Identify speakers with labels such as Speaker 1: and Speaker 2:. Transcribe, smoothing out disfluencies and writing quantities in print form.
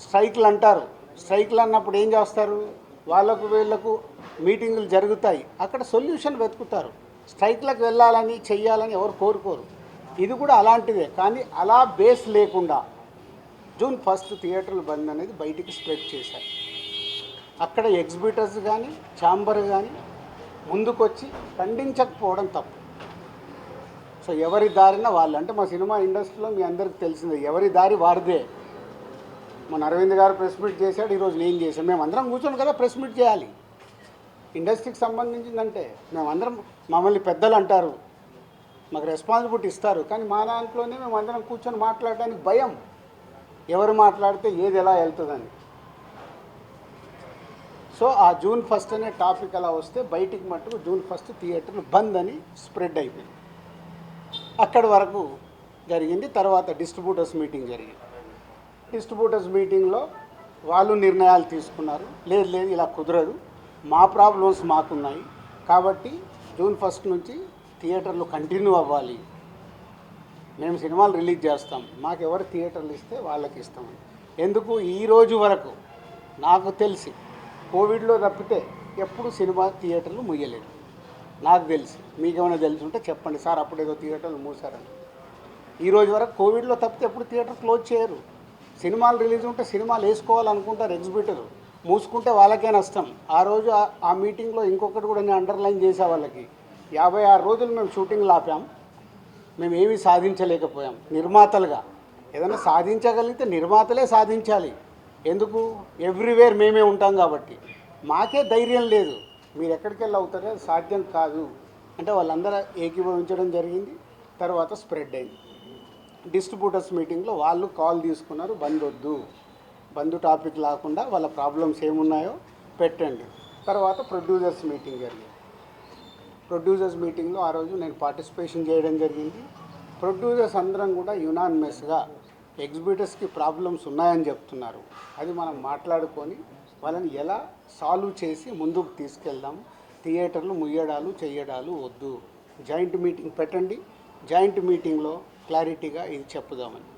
Speaker 1: స్ట్రైక్లు అంటారు. స్ట్రైక్లు అన్నప్పుడు ఏం చేస్తారు? వాళ్ళకు వీళ్ళకు మీటింగులు జరుగుతాయి, అక్కడ సొల్యూషన్ వెతుకుతారు. స్ట్రైక్లకు వెళ్ళాలని చెయ్యాలని ఎవరు కోరుకోరు. ఇది కూడా అలాంటిదే. కానీ అలా బేస్ లేకుండా జూన్ 1 థియేటర్లు బంద్ అనేది బయటికి స్ప్రెడ్ చేశారు. అక్కడ ఎగ్జిబిటర్స్ కానీ ఛాంబర్ కానీ ముందుకొచ్చి ఖండించకపోవడం తప్పు. సో ఎవరి దారిన వాళ్ళు, అంటే మా సినిమా ఇండస్ట్రీలో మీ అందరికీ తెలిసిందే, ఎవరి దారి వారిదే. మన అరవింద్ గారు ప్రెస్ మీట్ చేశాడు, ఈరోజు నేను చేశాను. మేమందరం కూర్చొని కదా ప్రెస్ మీట్ చేయాలి. ఇండస్ట్రీకి సంబంధించిందంటే మేమందరం, మమ్మల్ని పెద్దలు అంటారు, మాకు రెస్పాన్సిబిలిటీ ఇస్తారు, కానీ మా దాంట్లోనే మేమందరం కూర్చొని మాట్లాడడానికి భయం, ఎవరు మాట్లాడితే ఏది ఎలా వెళ్తుందని. సో ఆ జూన్ 1 అనే టాపిక్ అలా వస్తే బయటికి మట్టుకు జూన్ 1 థియేటర్లు బంద్ అని స్ప్రెడ్ అయిపోయింది. అక్కడి వరకు జరిగింది. తర్వాత డిస్ట్రిబ్యూటర్స్ మీటింగ్ జరిగింది. డిస్ట్రిబ్యూటర్స్ మీటింగ్లో వాళ్ళు నిర్ణయాలు తీసుకున్నారు. లేదు లేదు, ఇలా కుదరదు, మా ప్రాబ్లమ్స్ మాకున్నాయి, కాబట్టి జూన్ 1 నుంచి థియేటర్లు కంటిన్యూ అవ్వాలి, మేము సినిమాలు రిలీజ్ చేస్తాం, మాకు ఎవరు థియేటర్లు ఇస్తే వాళ్ళకి ఇస్తామని. ఎందుకు ఈరోజు వరకు నాకు తెలిసి కోవిడ్లో తప్పితే ఎప్పుడు సినిమా థియేటర్లు ముయ్యలేదు నాకు తెలిసి. మీకేమైనా తెలిసి ఉంటే చెప్పండి సార్, అప్పుడు ఏదో థియేటర్లు మూసారని. ఈరోజు వరకు కోవిడ్లో తప్పితే ఎప్పుడు థియేటర్ క్లోజ్ చేయరు. సినిమాలు రిలీజ్ ఉంటే సినిమాలు వేసుకోవాలనుకుంటారు ఎగ్జిబిటర్, మూసుకుంటే వాళ్ళకే నష్టం. ఆ రోజు ఆ మీటింగ్లో ఇంకొకటి కూడా నేను అండర్లైన్ చేసే వాళ్ళకి, 56 రోజులు మేము షూటింగ్లు ఆపాం, మేము ఏమీ సాధించలేకపోయాం. నిర్మాతలుగా ఏదైనా సాధించగలిగితే నిర్మాతలే సాధించాలి. ఎందుకు? ఎవ్రీవేర్ మేమే ఉంటాం కాబట్టి. మాకే ధైర్యం లేదు, మీరు ఎక్కడికి వెళ్ళి అవుతారో సాధ్యం కాదు అంటే వాళ్ళందరూ ఏకీభవించడం జరిగింది. తర్వాత స్ప్రెడ్ అయింది. డిస్ట్రిబ్యూటర్స్ మీటింగ్లో వాళ్ళు కాల్ తీసుకున్నారు, బంద్ వద్దు, బంద్ టాపిక్ లేకుండా వాళ్ళ ప్రాబ్లమ్స్ ఏమున్నాయో పెట్టండి. తర్వాత ప్రొడ్యూసర్స్ మీటింగ్ జరిగింది. ప్రొడ్యూసర్స్ మీటింగ్లో ఆ రోజు నేను పార్టిసిపేషన్ చేయడం జరిగింది. ప్రొడ్యూసర్స్ అందరం కూడా యునానిమస్గా ఎగ్జిబిటర్స్కి ప్రాబ్లమ్స్ ఉన్నాయని చెప్తున్నారు. అది మనం మాట్లాడుకొని వాళ్ళని ఎలా సాల్వ్ చేసి ముందుకు తీసుకెళ్దాం. థియేటర్లు ముయ్యడాలు చెయ్యడాలు వద్దు, జాయింట్ మీటింగ్ పెట్టండి, జాయింట్ మీటింగ్లో క్లారిటీగా ఇది చెప్పుదామని.